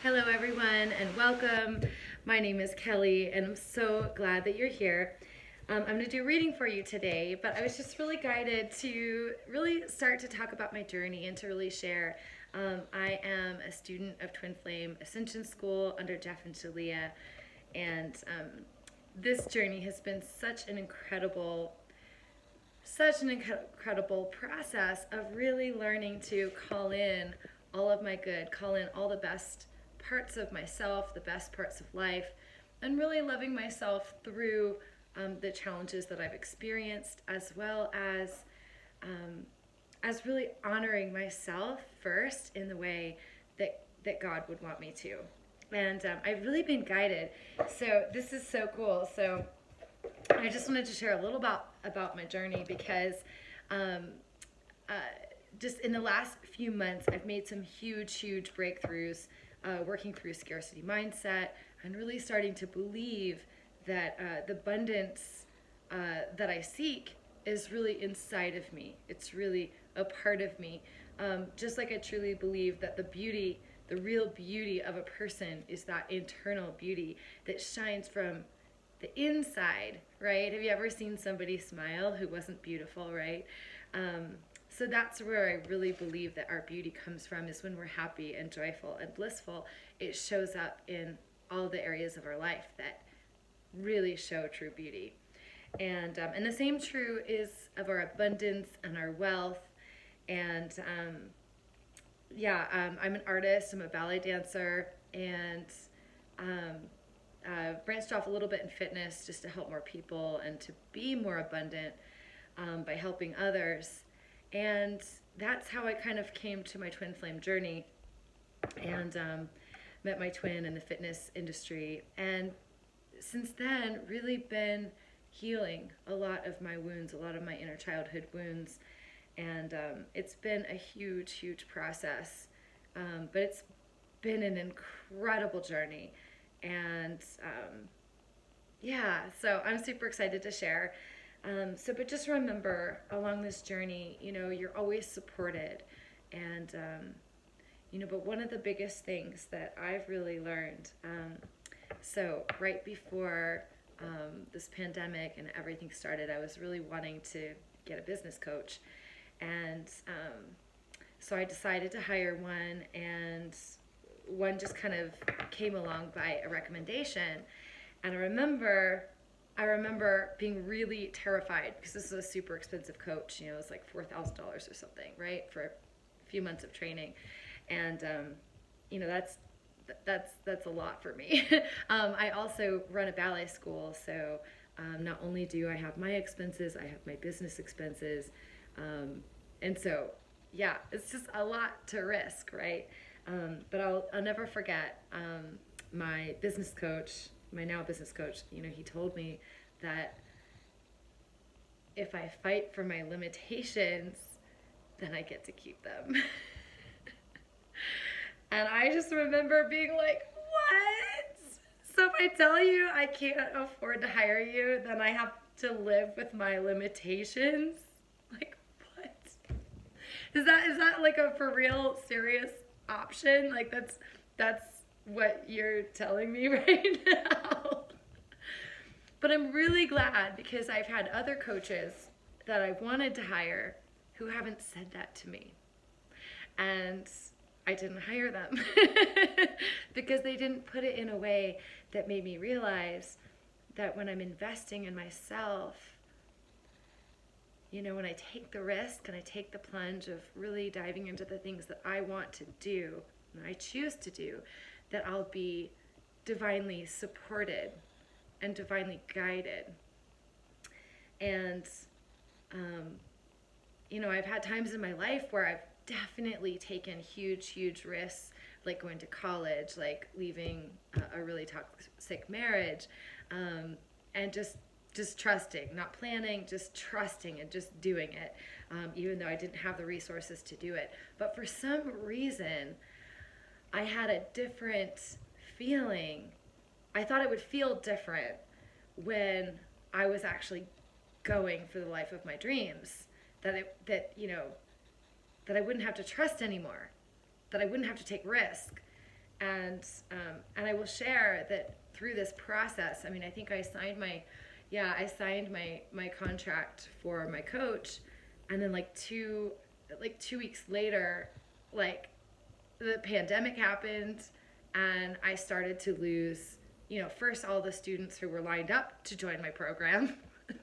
Hello everyone and welcome. My name is Kelly and I'm so glad that you're here. I'm going to do a reading for you today, but I was just really guided to really start to talk about my journey and to really share. I am a student of Twin Flame Ascension School under Jeff and Shalia, and this journey has been such an incredible process of really learning to call in all of my good, call in all the best parts of myself, the best parts of life, and really loving myself through the challenges that I've experienced, as well as really honoring myself first in the way that God would want me to. And I've really been guided. So this is so cool. So I just wanted to share a little about my journey because just in the last few months, I've made some huge breakthroughs working through scarcity mindset and really starting to believe that the abundance that I seek is really inside of me. It's really a part of me. Just like I truly believe that the real beauty of a person is that internal beauty that shines from the inside, right? Have you ever seen somebody smile who wasn't beautiful, right? So that's where I really believe that our beauty comes from, is when we're happy and joyful and blissful. It shows up in all the areas of our life that really show true beauty. And the same true is of our abundance and our wealth. And I'm an artist, I'm a ballet dancer, and branched off a little bit in fitness just to help more people and to be more abundant by helping others. And that's how I kind of came to my twin flame journey and met my twin in the fitness industry. And since then, really been healing a lot of my wounds, a lot of my inner childhood wounds. And it's been a huge process. But it's been an incredible journey. And so I'm super excited to share. But just remember, along this journey, you're always supported. And, but one of the biggest things that I've really learned, so right before this pandemic and everything started, I was really wanting to get a business coach. And so I decided to hire one, and one just kind of came along by a recommendation. And I remember being really terrified because this is a super expensive coach. It was like $4,000 or something, right, for a few months of training. And that's a lot for me. I also run a ballet school, so not only do I have my expenses, I have my business expenses, and so it's just a lot to risk, right? But I'll never forget my business coach, my now business coach. He told me that if I fight for my limitations, then I get to keep them. And I just remember being like, what? So if I tell you I can't afford to hire you, then I have to live with my limitations? Like, what? Is that like a for real serious option? Like that's what you're telling me right now? But I'm really glad, because I've had other coaches that I wanted to hire who haven't said that to me. And I didn't hire them because they didn't put it in a way that made me realize that when I'm investing in myself, when I take the risk and I take the plunge of really diving into the things that I want to do and I choose to do, that I'll be divinely supported and divinely guided. And I've had times in my life where I've definitely taken huge risks, like going to college, like leaving a really toxic marriage, and just trusting, not planning, just trusting and just doing it, even though I didn't have the resources to do it. But for some reason, I had a different feeling. I thought it would feel different when I was actually going for the life of my dreams, that I wouldn't have to trust anymore, that I wouldn't have to take risk. And I will share that through this process, I mean, I think I signed my contract for my coach, and then like 2 weeks later, like the pandemic happened, and I started to lose, first all the students who were lined up to join my program.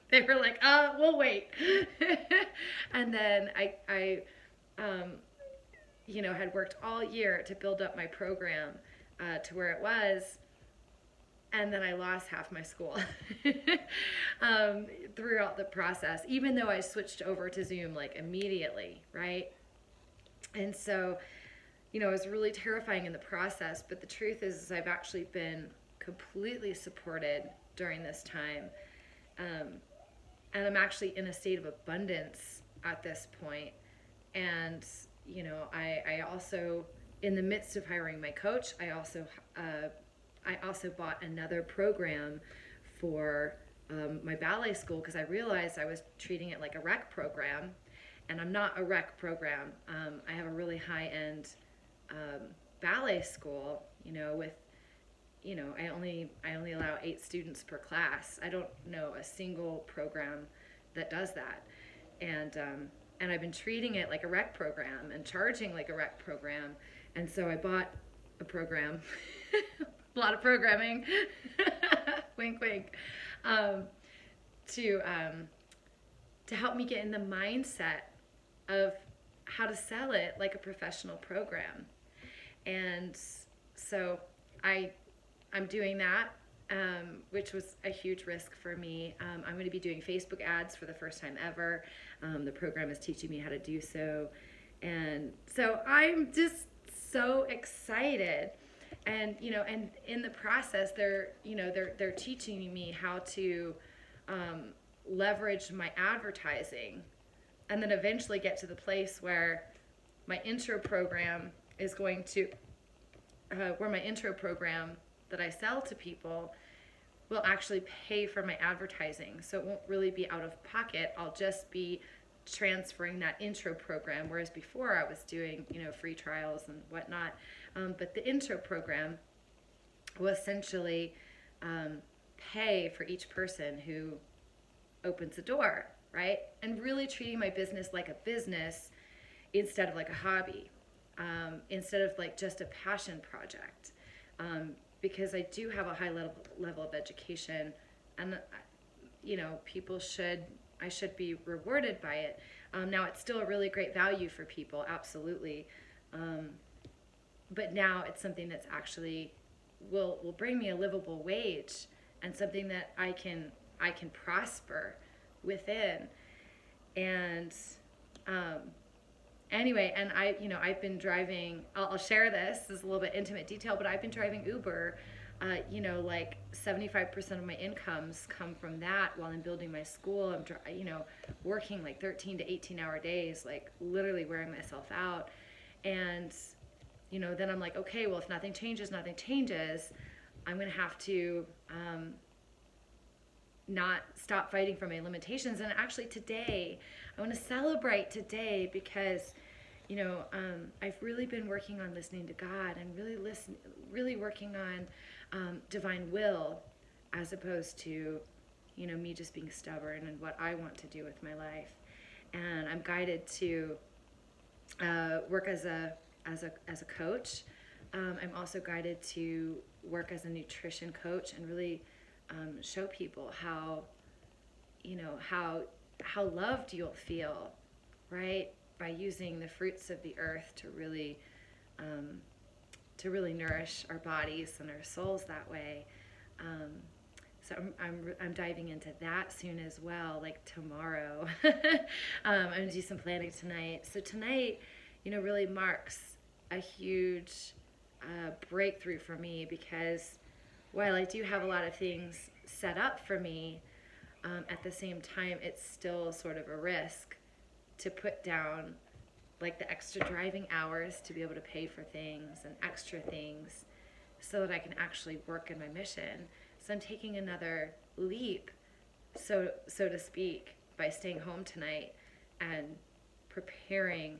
They were like, we'll wait. And then I had worked all year to build up my program to where it was. And then I lost half my school throughout the process, even though I switched over to Zoom like immediately, right? And so, it was really terrifying in the process. But the truth is I've actually been completely supported during this time. And I'm actually in a state of abundance at this point. And, I also, in the midst of hiring my coach, I also bought another program for my ballet school, because I realized I was treating it like a rec program, and I'm not a rec program. I have a really high-end ballet school, with, I only allow 8 students per class. I don't know a single program that does that. And I've been treating it like a rec program and charging like a rec program. And so I bought a program, a lot of programming, wink, wink, to help me get in the mindset of how to sell it like a professional program. And so I'm doing that, which was a huge risk for me. I'm going to be doing Facebook ads for the first time ever. The program is teaching me how to do so. And so I'm just so excited. And, and in the process, they're teaching me how to leverage my advertising, and then eventually get to the place where my intro program is going to, where my intro program that I sell to people will actually pay for my advertising. So it won't really be out of pocket. I'll just be transferring that intro program, whereas before I was doing, free trials and whatnot. But the intro program will essentially pay for each person who opens the door, right? And really treating my business like a business instead of like a hobby, instead of like just a passion project. Because I do have a high level of education, and I should be rewarded by it. Now it's still a really great value for people, absolutely. But now it's something that's actually will bring me a livable wage, and something that I can prosper within. And anyway, and I've been driving, I'll share this is a little bit intimate detail, but I've been driving Uber. Like 75% of my incomes come from that while I'm building my school. I'm working like 13 to 18 hour days, like literally wearing myself out. And then I'm like, okay, well, if nothing changes, I'm going to have to not stop fighting for my limitations. And actually today, I want to celebrate today, because I've really been working on listening to God, and really working on divine will, as opposed to me just being stubborn and what I want to do with my life. And I'm guided to work as a coach. I'm also guided to work as a nutrition coach, and really show people how loved you'll feel, right, by using the fruits of the earth to really nourish our bodies and our souls that way. So I'm diving into that soon as well, like tomorrow. I'm gonna do some planning tonight. So tonight, really marks a huge breakthrough for me, because while I do have a lot of things set up for me, at the same time, it's still sort of a risk to put down like the extra driving hours to be able to pay for things and extra things so that I can actually work in my mission. So I'm taking another leap, so to speak, by staying home tonight and preparing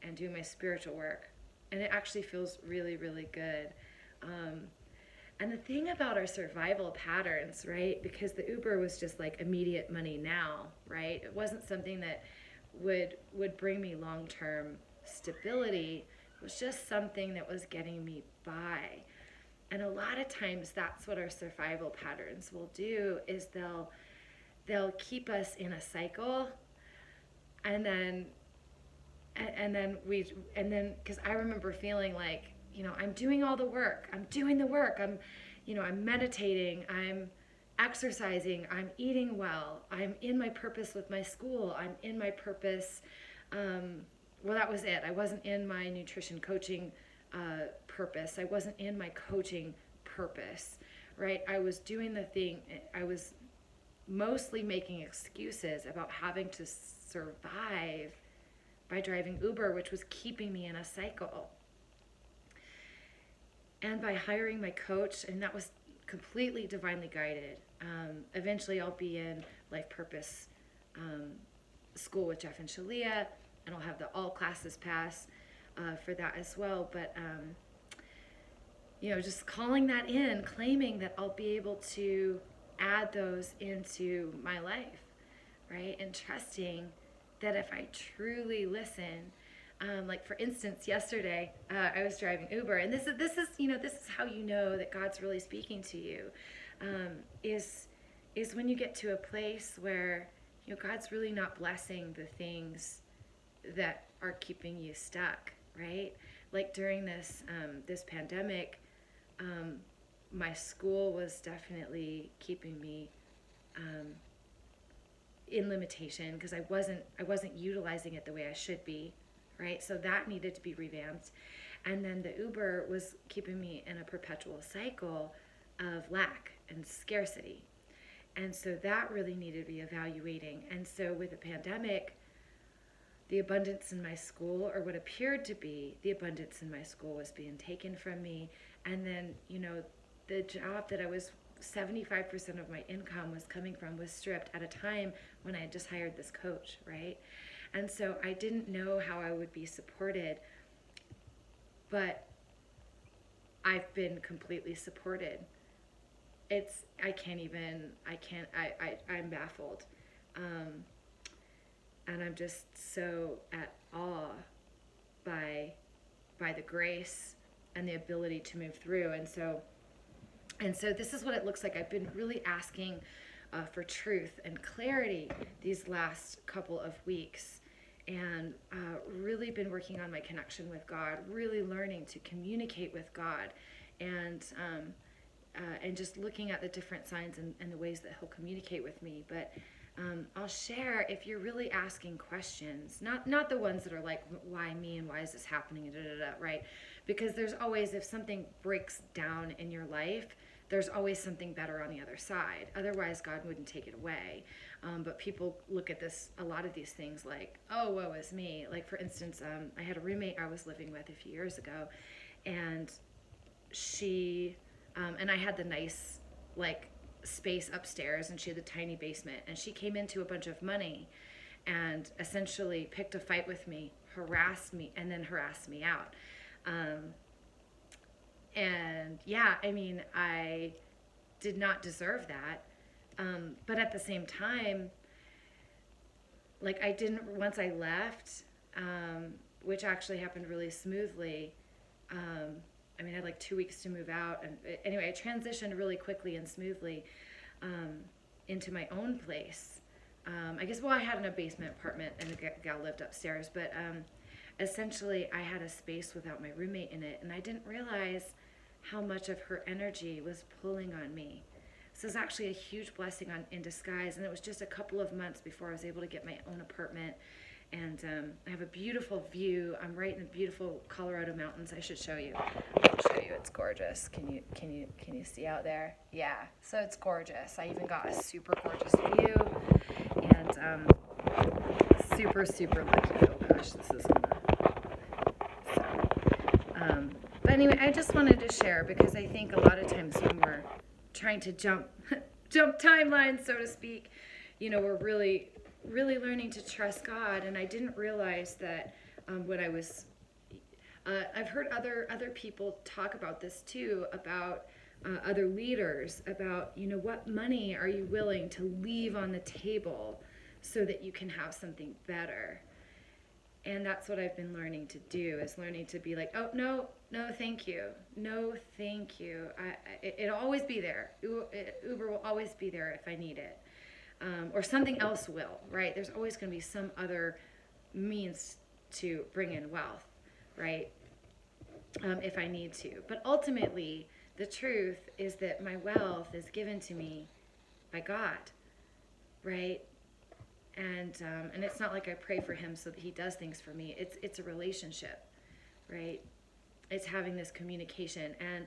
and doing my spiritual work. And it actually feels really, really good. And the thing about our survival patterns, right, because the Uber was just like immediate money now, right? It wasn't something that would bring me long-term stability. It was just something that was getting me by. And a lot of times that's what our survival patterns will do, is they'll keep us in a cycle, and then because I remember feeling like, I'm doing all the work. I'm doing the work. I'm meditating. I'm exercising. I'm eating well. I'm in my purpose with my school. I'm in my purpose. Well, that was it. I wasn't in my nutrition coaching purpose. I wasn't in my coaching purpose, right? I was doing the thing. I was mostly making excuses about having to survive by driving Uber, which was keeping me in a cycle. And by hiring my coach, and that was completely divinely guided. Eventually I'll be in Life Purpose School with Jeff and Shalia, and I'll have the all classes pass for that as well. But, just calling that in, claiming that I'll be able to add those into my life, right? And trusting that if I truly listen, like for instance, yesterday I was driving Uber, and this is how you know that God's really speaking to you, is when you get to a place where God's really not blessing the things that are keeping you stuck, right? Like during this pandemic, my school was definitely keeping me in limitation, because I wasn't utilizing it the way I should be. Right? So that needed to be revamped. And then the Uber was keeping me in a perpetual cycle of lack and scarcity. And so that really needed reevaluating. And so with the pandemic, the abundance in my school, or what appeared to be the abundance in my school, was being taken from me. And then, the job that I was 75% of my income was coming from was stripped at a time when I had just hired this coach, right? And so I didn't know how I would be supported, but I've been completely supported. I'm baffled. And I'm just so at awe by the grace and the ability to move through. And so this is what it looks like. I've been really asking for truth and clarity these last couple of weeks, and really been working on my connection with God, really learning to communicate with God, and just looking at the different signs and the ways that He'll communicate with me. But I'll share, if you're really asking questions, not the ones that are like, why me and why is this happening, right? Because there's always, if something breaks down in your life, there's always something better on the other side. Otherwise, God wouldn't take it away. But people look at a lot of these things like, oh, woe is me. Like, for instance, I had a roommate I was living with a few years ago, and she, and I had the nice, space upstairs, and she had the tiny basement, and she came into a bunch of money and essentially picked a fight with me, harassed me, and then harassed me out. And yeah, I did not deserve that. But at the same time, once I left, which actually happened really smoothly. I had 2 weeks to move out. And anyway, I transitioned really quickly and smoothly into my own place. I had a basement apartment, and the gal lived upstairs, but essentially I had a space without my roommate in it, and I didn't realize how much of her energy was pulling on me. So it's actually a huge blessing in disguise, and it was just a couple of months before I was able to get my own apartment. And I have a beautiful view. I'm right in the beautiful Colorado mountains. I should show you. I'll show you. It's gorgeous. Can you see out there? Yeah. So it's gorgeous. I even got a super gorgeous view, and super, super lucky. Oh gosh, this is but anyway, I just wanted to share, because I think a lot of times when we're trying to jump timelines, so to speak, we're really learning to trust God. And I didn't realize that when I was I've heard other people talk about this too, about other leaders, about, you know, what money are you willing to leave on the table so that you can have something better. And that's what I've been learning to do, is learning to be like, oh, no, thank you. No, thank you. It'll always be there. Uber will always be there if I need it. Or something else will, right? There's always going to be some other means to bring in wealth, right? If I need to. But ultimately, the truth is that my wealth is given to me by God, right? And it's not like I pray for him so that he does things for me. It's a relationship, right? It's having this communication. And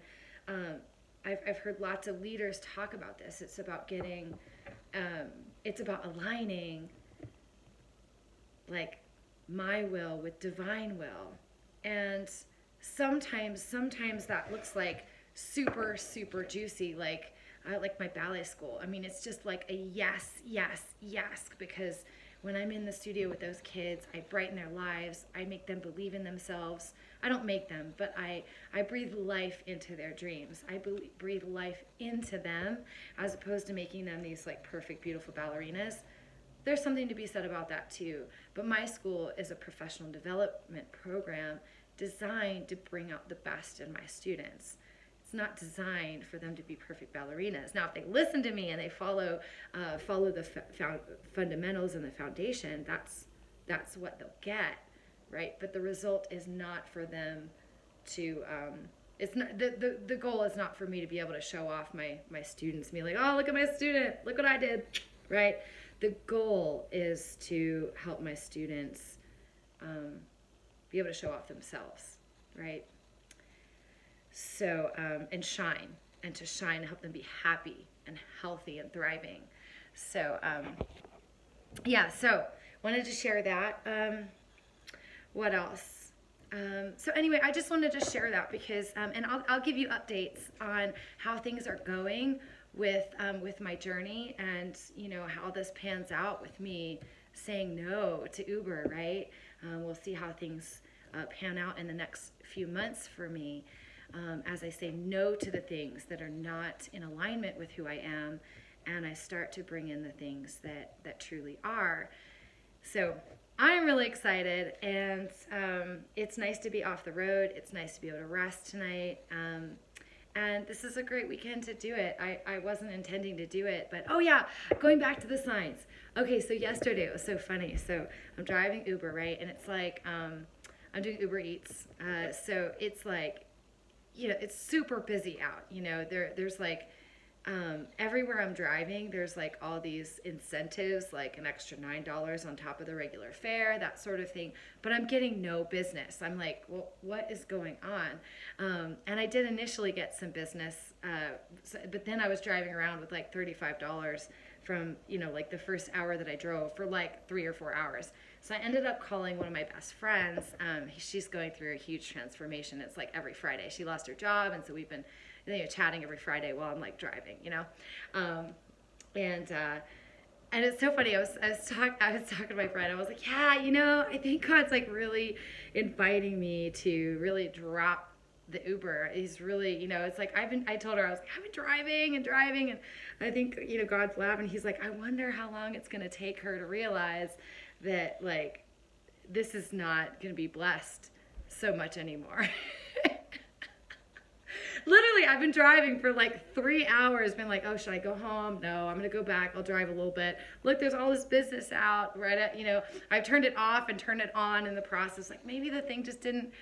I've heard lots of leaders talk about this. It's about getting, it's about aligning like my will with divine will. And sometimes that looks like super, super juicy, like my ballet school. I mean, it's just like a yes, because when I'm in the studio with those kids, I brighten their lives. I make them believe in themselves. I don't make them, but I breathe life into their dreams. I breathe life into them, as opposed to making them these like perfect, beautiful ballerinas. There's something to be said about that too. But my school is a professional development program designed to bring out the best in my students. It's not designed for them to be perfect ballerinas. Now, if they listen to me and they follow the fundamentals and the foundation, that's what they'll get, right? But the result is not for them to. It's not the goal is not for me to be able to show off my students, me like, oh, look at my student, look what I did, right? The goal is to help my students be able to show off themselves, right? So, and shine, and to shine and help them be happy and healthy and thriving. So, yeah, so wanted to share that. What else? So anyway, I just wanted to share that because, and I'll give you updates on how things are going with my journey, and, you know, how this pans out with me saying no to Uber, right? We'll see how things pan out in the next few months for me. As I say no to the things that are not in alignment with who I am, and I start to bring in the things that truly are. So I'm really excited, and it's nice to be off the road. It's nice to be able to rest tonight. And this is a great weekend to do it. I wasn't intending to do it, but oh yeah, going back to the signs. Okay, so yesterday it was so funny. So I'm driving Uber, right? And it's like, I'm doing Uber Eats. So it's like, you know, it's super busy out. You know, there's like, everywhere I'm driving, there's like all these incentives, like an extra $9 on top of the regular fare, that sort of thing. But I'm getting no business. I'm like, well, what is going on? And I did initially get some business, but then I was driving around with like $35 from, you know, like the first hour that I drove for like 3 or 4 hours. So I ended up calling one of my best friends. She's going through a huge transformation. It's like every Friday. She lost her job, and so we've been, you know, chatting every Friday while I'm like driving, you know. And it's so funny. I was talking to my friend. I was like, yeah, you know, I think God's like really inviting me to really drop the Uber. He's really, you know, it's like I told her, I was like, I've been driving, and I think, you know, God's laughing. He's like, I wonder how long it's going to take her to realize that, like, this is not going to be blessed so much anymore. Literally, I've been driving for like 3 hours, been like, oh, should I go home? No, I'm going to go back. I'll drive a little bit. Look, there's all this business out, right? You know, I've turned it off and turned it on in the process. Like, maybe the thing just didn't,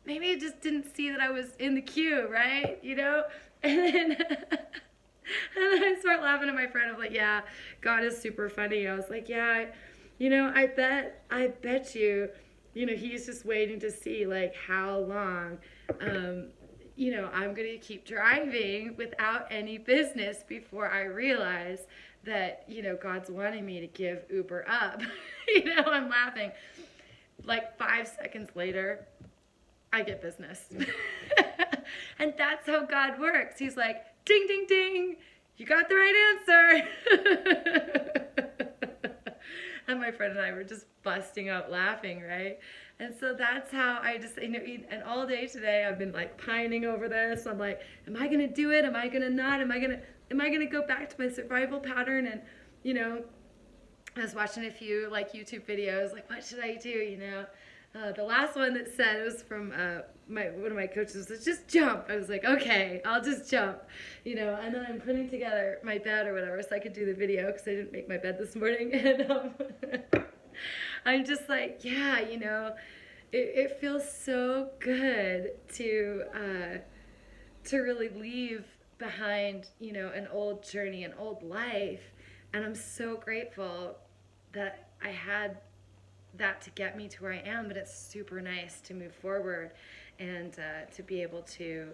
maybe it just didn't see that I was in the queue, right? You know? And then I start laughing at my friend. I'm like, yeah, God is super funny. I was like, yeah, you know, I bet you, you know, he's just waiting to see like how long, you know, I'm going to keep driving without any business before I realize that, you know, God's wanting me to give Uber up. You know, I'm laughing. Like 5 seconds later, I get business. And that's how God works. He's like, ding, ding, ding. You got the right answer. And my friend and I were just busting out laughing, right? And so that's how I just, and all day today I've been like pining over this. I'm like, am I going to do it? Am I going to not? Am I going to go back to my survival pattern? And, I was watching a few like YouTube videos, like, what should I do? The last one that said, it was from one of my coaches, was just jump. I was like, okay, I'll just jump, and then I'm putting together my bed or whatever so I could do the video because I didn't make my bed this morning. And I'm just like, yeah, it feels so good to really leave behind, an old journey, an old life. And I'm so grateful that I had that to get me to where I am, but it's super nice to move forward and to be able to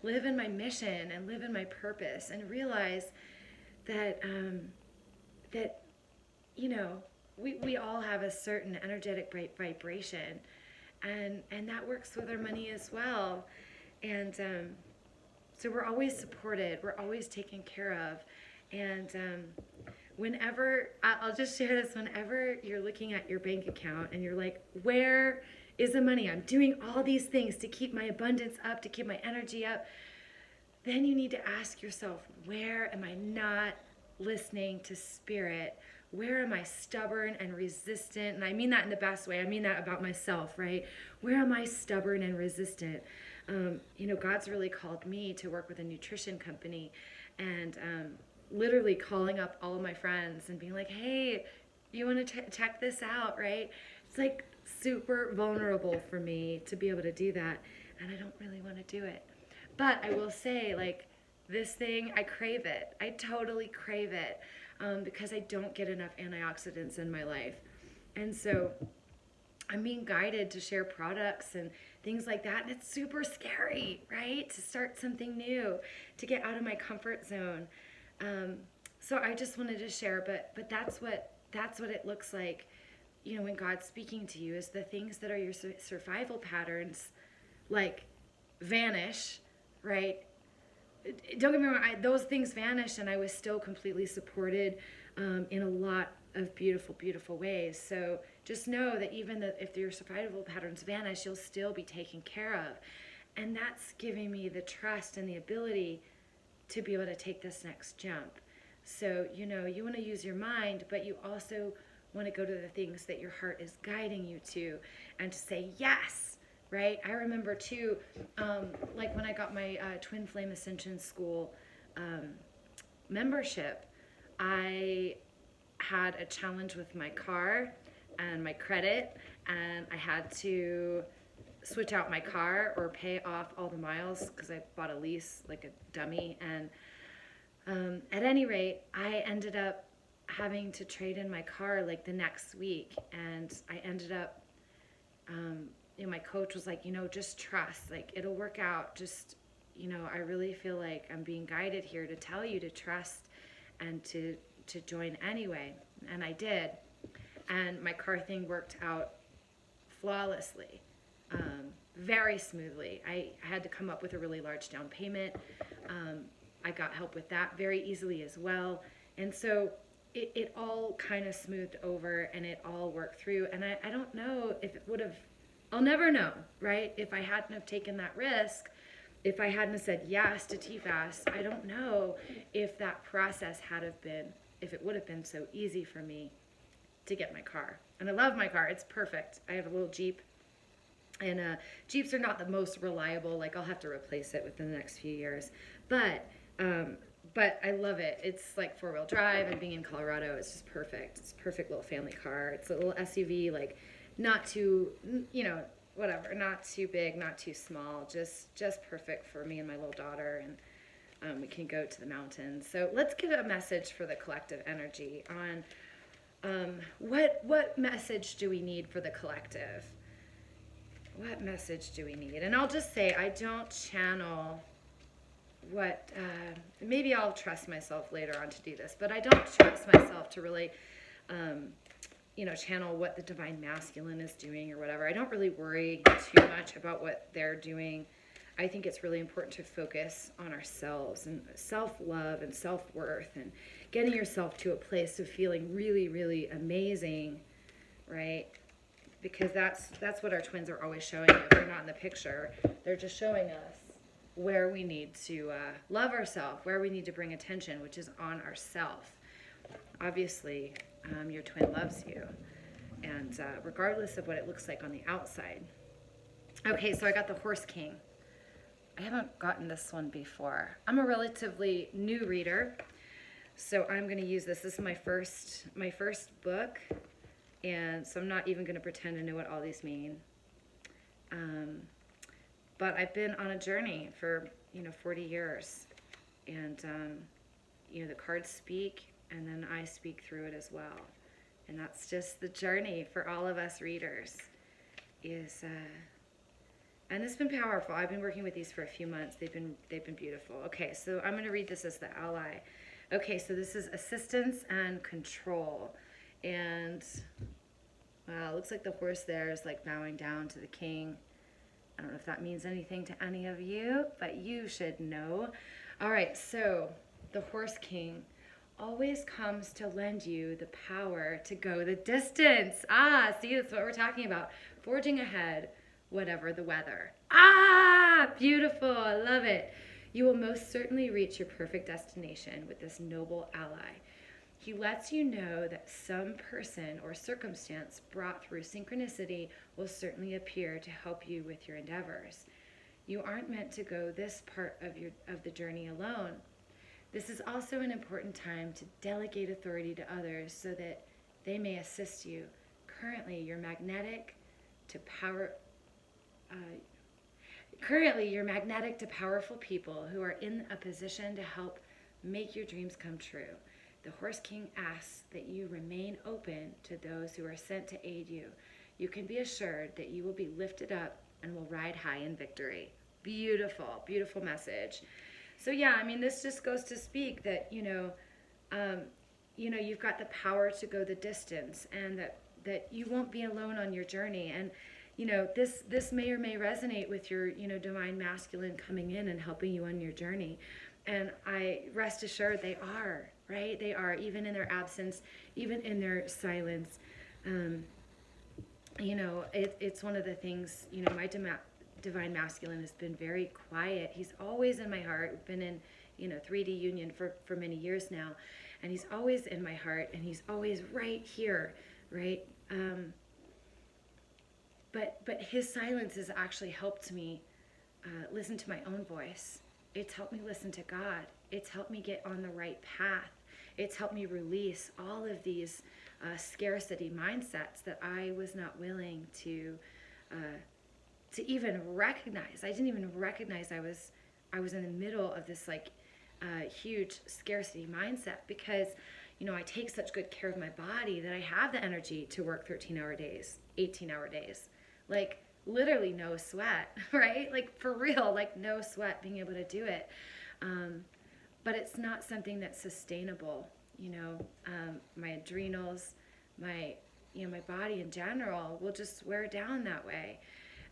live in my mission and live in my purpose and realize that we all have a certain energetic vibration, and that works with our money as well. And so we're always supported, we're always taken care of. And whenever, I'll just share this, whenever you're looking at your bank account and you're like, where is the money? I'm doing all these things to keep my abundance up, to keep my energy up. Then you need to ask yourself, where am I not listening to spirit? Where am I stubborn and resistant? And I mean that in the best way. I mean that about myself, right? Where am I stubborn and resistant? God's really called me to work with a nutrition company, and literally calling up all of my friends and being like, hey, you want to check this out, right? It's like super vulnerable for me to be able to do that, and I don't really want to do it. But I will say, like, this thing, I crave it. I totally crave it because I don't get enough antioxidants in my life. And so I'm being guided to share products and things like that, and it's super scary, right? To start something new, to get out of my comfort zone. So I just wanted to share, but that's what it looks like, when God's speaking to you, is the things that are your survival patterns, like, vanish, right? Don't get me wrong, those things vanished, and I was still completely supported in a lot of beautiful, beautiful ways. So just know that even if your survival patterns vanish, you'll still be taken care of. And that's giving me the trust and the ability to be able to take this next jump. So, you want to use your mind, but you also want to go to the things that your heart is guiding you to, and to say yes, right? I remember too, like when I got my Twin Flame Ascension School membership, I had a challenge with my car and my credit, and I had to switch out my car or pay off all the miles because I bought a lease like a dummy. And at any rate, I ended up having to trade in my car like the next week, and I ended up my coach was like, just trust, like, it'll work out. Just, I really feel like I'm being guided here to tell you to trust and to join anyway. And I did, and my car thing worked out flawlessly. Very smoothly. I had to come up with a really large down payment. I got help with that very easily as well. And so it all kind of smoothed over, and it all worked through. And I don't know if it would have, I'll never know, right? If I hadn't have taken that risk, if I hadn't have said yes to TFAS, I don't know if that process if it would have been so easy for me to get my car. And I love my car. It's perfect. I have a little Jeep. And Jeeps are not the most reliable. Like, I'll have to replace it within the next few years. But I love it. It's like 4-wheel drive, and being in Colorado, it's just perfect. It's a perfect little family car. It's a little SUV, like, not too, whatever, not too big, not too small, just perfect for me and my little daughter. And we can go to the mountains. So let's get a message for the collective energy on what message do we need for the collective? What message do we need? And I'll just say, I don't channel maybe I'll trust myself later on to do this, but I don't trust myself to really, channel what the divine masculine is doing or whatever. I don't really worry too much about what they're doing. I think it's really important to focus on ourselves and self-love and self-worth, and getting yourself to a place of feeling really, really amazing, right? because that's what our twins are always showing you. If they're not in the picture, they're just showing us where we need to love ourselves, where we need to bring attention, which is on ourself. Obviously, your twin loves you, and regardless of what it looks like on the outside. Okay, so I got the Horse King. I haven't gotten this one before. I'm a relatively new reader, so I'm going to use this. This is my first book, and so I'm not even going to pretend to know what all these mean. But I've been on a journey for 40 years, and the cards speak, and then I speak through it as well, and that's just the journey for all of us readers. And it's been powerful. I've been working with these for a few months. They've been beautiful. Okay, so I'm going to read this as the ally. Okay, so this is assistance and control, and wow, it looks like the horse there is like bowing down to the king. I don't know if that means anything to any of you, but you should know. All right, so the Horse King always comes to lend you the power to go the distance. See, that's what we're talking about. Forging ahead, whatever the weather. Beautiful. I love it. You will most certainly reach your perfect destination with this noble ally. He lets you know that some person or circumstance brought through synchronicity will certainly appear to help you with your endeavors. You aren't meant to go this part of the journey alone. This is also an important time to delegate authority to others so that they may assist you. Currently, you're magnetic to powerful people who are in a position to help make your dreams come true. The Horse King asks that you remain open to those who are sent to aid you. You can be assured that you will be lifted up and will ride high in victory. Beautiful, beautiful message. So yeah, I mean, this just goes to speak that, you've got the power to go the distance, and that you won't be alone on your journey. And, this may or may resonate with your, divine masculine coming in and helping you on your journey. And I rest assured they are, right? They are, even in their absence, even in their silence. It's one of the things, my divine masculine has been very quiet. He's always in my heart. We've been in, 3D union for many years now. And he's always in my heart, and he's always right here, right? But his silence has actually helped me listen to my own voice. It's helped me listen to God. It's helped me get on the right path. It's helped me release all of these scarcity mindsets that I was not willing to even recognize. I didn't even recognize I was in the middle of this huge scarcity mindset, because I take such good care of my body that I have the energy to work 13-hour days, 18-hour days, like literally no sweat, right? Like for real, like no sweat, being able to do it. But it's not something that's sustainable. My adrenals, my body in general will just wear down that way.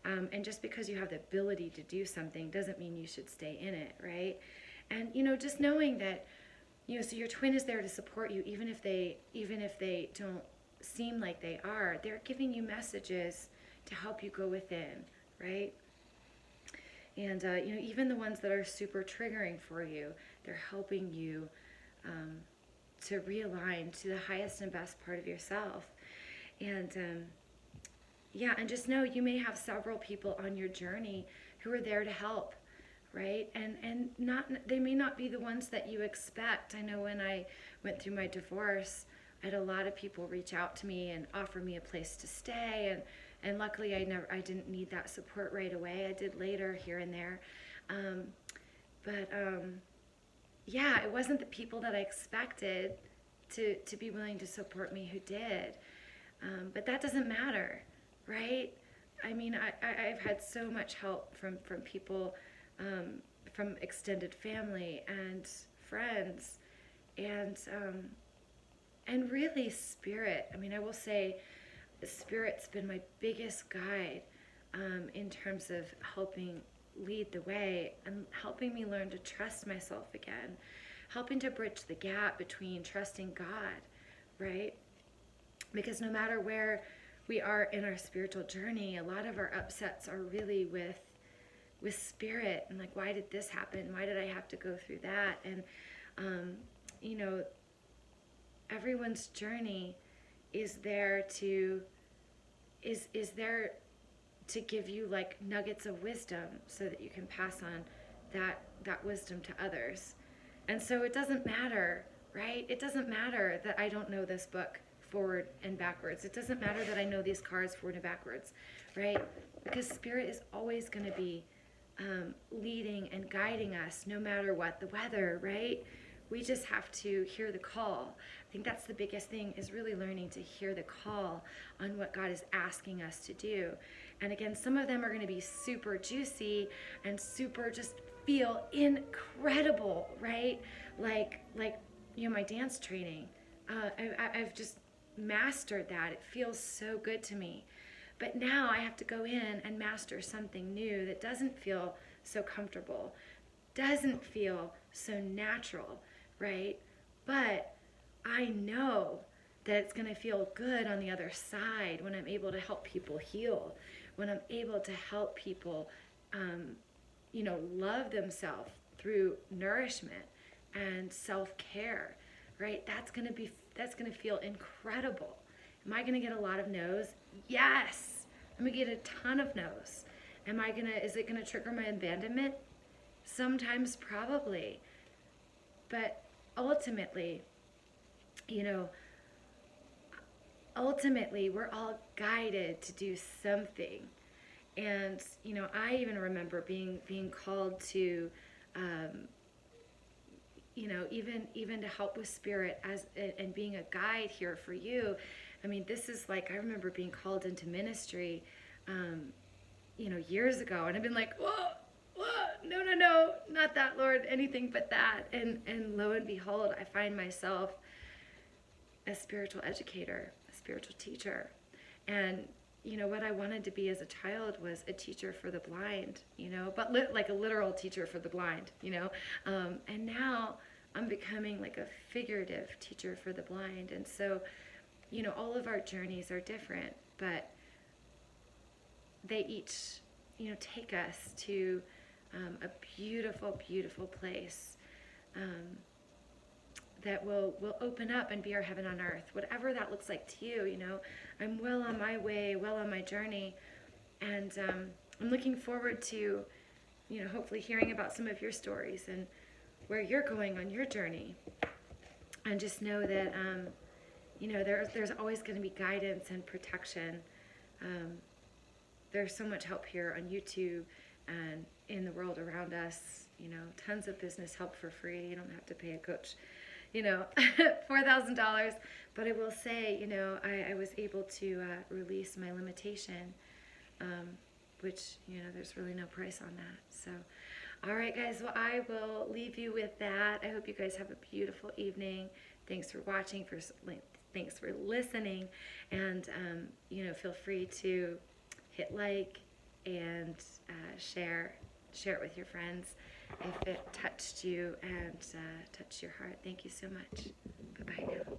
And just because you have the ability to do something doesn't mean you should stay in it, right? And just knowing that, so your twin is there to support you, even if they don't seem like they are. They're giving you messages to help you go within, right? And even the ones that are super triggering for you, they're helping you to realign to the highest and best part of yourself. And and just know you may have several people on your journey who are there to help, right? And they may not be the ones that you expect. I know when I went through my divorce, I had a lot of people reach out to me and offer me a place to stay, and luckily I didn't need that support right away. I did later, here and there. It wasn't the people that I expected to be willing to support me who did. But that doesn't matter, right? I mean, I've had so much help from people, from extended family and friends, and really spirit. I mean, I will say spirit's been my biggest guide in terms of helping lead the way and helping me learn to trust myself again, helping to bridge the gap between trusting God, right? Because no matter where we are in our spiritual journey, a lot of our upsets are really with spirit, and like, why did this happen? Why did I have to go through that? And you know, everyone's journey is there to give you like nuggets of wisdom so that you can pass on that wisdom to others. And so it doesn't matter, right? It doesn't matter that I don't know this book forward and backwards. It doesn't matter that I know these cards forward and backwards, right? Because Spirit is always going to be leading and guiding us no matter what the weather, right? We just have to hear the call. I think that's the biggest thing, is really learning to hear the call on what God is asking us to do. And again, some of them are going to be super juicy and super just feel incredible, right? Like you know, my dance training. I've just mastered that. It feels so good to me. But now I have to go in and master something new that doesn't feel so comfortable, doesn't feel so natural, right? But I know that it's going to feel good on the other side when I'm able to help people heal, when I'm able to help people, you know, love themselves through nourishment and self-care, right? That's going to feel incredible. Am I going to get a lot of no's? Yes. I'm going to get a ton of no's. Is it going to trigger my abandonment? Sometimes, probably. But ultimately, you know, we're all guided to do something. And, you know, I even remember being called to, you know, even to help with Spirit and being a guide here for you. I mean, this is like, I remember being called into ministry, you know, years ago, and I've been like, whoa, no, not that, Lord, anything but that. And lo and behold, I find myself a spiritual educator, a spiritual teacher. And, you know, what I wanted to be as a child was a teacher for the blind, you know, but like a literal teacher for the blind, you know. And now I'm becoming like a figurative teacher for the blind. And so, you know, all of our journeys are different, but they each, you know, take us to a beautiful, beautiful place that will open up and be our heaven on earth, whatever that looks like to you. You know, I'm well on my way, well on my journey, and I'm looking forward to, you know, hopefully hearing about some of your stories and where you're going on your journey. And just know that, you know, there's always going to be guidance and protection. There's so much help here on YouTube and in the world around us. You know, tons of business help for free. You don't have to pay a coach, you know, $4,000. But I will say, you know, I was able to release my limitation, which, you know, there's really no price on that. So, all right, guys, well, I will leave you with that. I hope you guys have a beautiful evening. Thanks for watching, thanks for listening, and, you know, feel free to hit like and share it with your friends if it touched you and touched your heart. Thank you so much. Bye-bye now.